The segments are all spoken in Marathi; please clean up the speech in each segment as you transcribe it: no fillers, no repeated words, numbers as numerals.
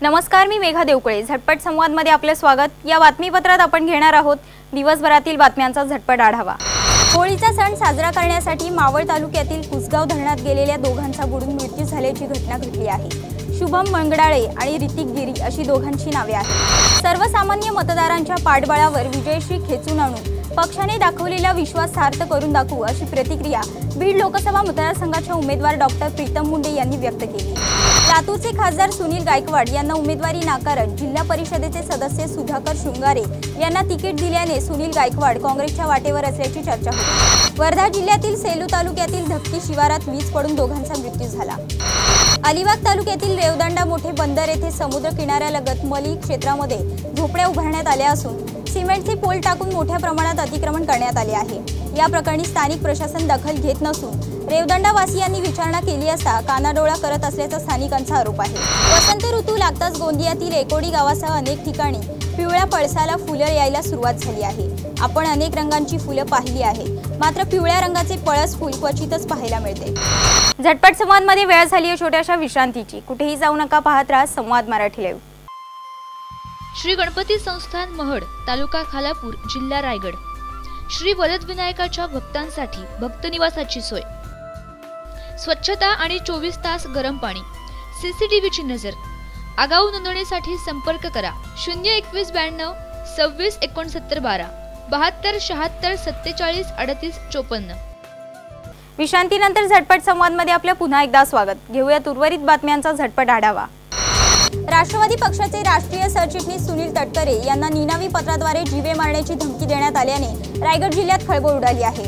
नमस्कार, मी मेघा देवकुळे। झटपट संवादमध्ये आपले स्वागत। या बातमीपत्रात आपण घेणार आहोत दिवसभरातील बातम्यांचा झटपट आढावा। होळीचा सण साजरा करण्यासाठी मावळ तालुक्यातील कुसगाव धरणात गेलेल्या दोघांचा बुडून मृत्यू झाल्याची घटना घडली आहे। शुभम मंगडाळे आणि ऋतिक गिरी अशी दोघांची नावे आहेत। सर्वसामान्य मतदारांच्या पाठबळावर विजयश्री खेचून आणून पक्षाने दाखवलेला विश्वास सार्थ करून दाखवू अशी प्रतिक्रिया बीड लोकसभा मतदारसंघाच्या उमेदवार डॉक्टर प्रीतम मुंडे यांनी व्यक्त केली। लातूरचे खासदार सुनील गायकवाड यांना उमेदवारी नाकारत जिल्हा परिषदेचे सदस्य सुधाकर शृंगारे यांना तिकीट दिल्याने सुनील गायकवाड काँग्रेसच्या वाटेवर असल्याची चर्चा होती। वर्धा जिल्ह्यातील सेलू तालुक्यातील धक्की शिवारात वीज पडून दोघांचा मृत्यू झाला। अलिबाग तालुक्यातील रेवदंडा मोठे बंदर येथे समुद्र किनाऱ्यालगत मली क्षेत्रामध्ये झोपड्या उभारण्यात आल्या असून सिमेंटचे पोल टाकून मोठ्या प्रमाणात अतिक्रमण करण्यात आले आहे। या प्रकरणी स्थानिक प्रशासन दखल घेत नसून रेवदंडावासियांनी विचारणा केली असता कानाडोळा करत असल्याचा स्थानिकांचा आरोप आहे। वसंत ऋतू लागताच गोंदियातील एकोडी गावासह अनेक ठिकाणी पिवळ्या पळसाला फुलं यायला सुरुवात झाली आहे। आपण अनेक रंगांची फुलं पाहिली आहेत, मात्र पिवळ्या रंगाचे पळस फुल क्वचितच पाहायला मिळते। झटपट संवादमध्ये वेळ झाली आहे छोट्याशा विश्रांतीची। कुठेही जाऊ नका, पाहत राहा संवाद मराठी लाईव्ह। श्री गणपती संस्थान महड, तालुका खालापूर, जिल्हा रायगड। श्री वरदविनायकाच्या भक्तांसाठी भक्त निवासाची सोय, स्वच्छता आणि 24 तास गरम पाणी, सीसीटीव्हीची नजर। आगाऊ नोंदणीसाठी संपर्क करा 02192 26 69 12 72 76 47 38 54। विश्रांतीनंतर झटपट संवादमध्ये आपलं पुन्हा एकदा स्वागत। घेऊयात उर्वरित बातम्यांचा झटपट आढावा। राष्ट्रवादी पक्षाचे राष्ट्रीय सरचिटणीस सुनील तटकरे यांना निनावी पत्राद्वारे जीवे मारण्याची धमकी देण्यात आल्याने रायगड जिल्ह्यात खळबळ उडाली आहे।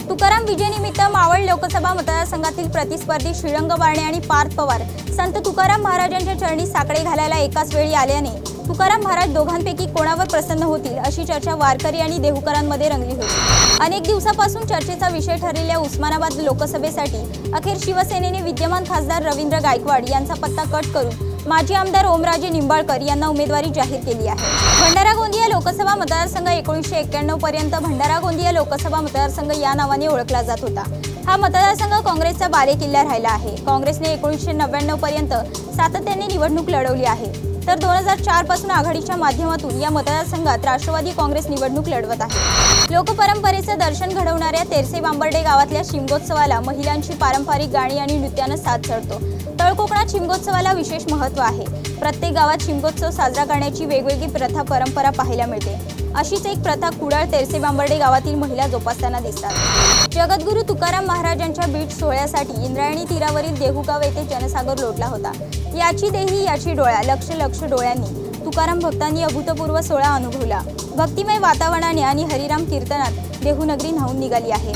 तुकाराम विजयनिमित्त मावळ लोकसभा मतदारसंघातील प्रतिस्पर्धी श्रीरंग बारणे आणि पार्थ पवार संत तुकाराम महाराजांच्या चरणी साकडे घालायला एकाच वेळी आल्याने तुकाराम महाराज दोघांपैकी कोणावर प्रसन्न होतील अशी चर्चा वारकरी आणि देहूकरांमध्ये रंगली होती। अनेक दिवसापासून चर्चेचा विषय ठरलेल्या उस्मानाबाद लोकसभेसाठी अखेर शिवसेनेने विद्यमान खासदार रवींद्र गायकवाड यांचा पत्ता कट करून माजी आमदार ओमराजे निंबाळकर यांना उमेदवारी जाहीर केली आहे। भंडारा गोंदिया लोकसभा मतदारसंघ 1991 पर्यंत भंडारा गोंदिया लोकसभा मतदारसंघ या नावाने ओळखला जात होता। हा मतदारसंघ काँग्रेसचा बालेकिल्ला राहिला आहे। काँग्रेसने 1999 पर्यंत सातत्याने निवडणूक लढवली आहे, तर 2004 पासून आघाडीच्या माध्यमातून या मतदारसंघात राष्ट्रवादी काँग्रेस निवडणूक लढवत आहे। लोकपरंपरेचे दर्शन घडवणाऱ्या तेरसे बांबर्डे गावातल्या शिमगोत्सवाला महिलांची पारंपरिक गाणी आणि नृत्याने साथ चढतो। तळकोकणात शिमगोत्सवाला विशेष महत्त्व आहे। प्रत्येक गावात शिमगोत्सव साजरा करण्याची वेगवेगळी प्रथा परंपरा पाहायला मिळते। अशीच एक प्रथा कुडाळ तेरसे बांबर्डे गावातील महिला जोपासताना दिसतात। जगद्गुरू तुकाराम महाराजांच्या बीट सोहळ्यासाठी इंद्रायणी तीरावरील देहूगाव येथे जनसागर लोटला होता। याची देही याची डोळा, लक्ष लक्ष डोळ्यांनी तुकाराम भक्तांनी अभूतपूर्व सोहळा अनुभवला। भक्तिमय वातावरणाने आणि हरिराम कीर्तनात देहूनगरी न्हाऊन निघाली आहे।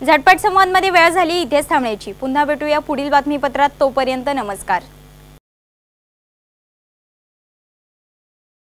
झटपट संवादमध्ये वेळ झाली इथेच थांबण्याची। पुन्हा भेटूया पुढील बातमीपत्रात। तोपर्यंत नमस्कार।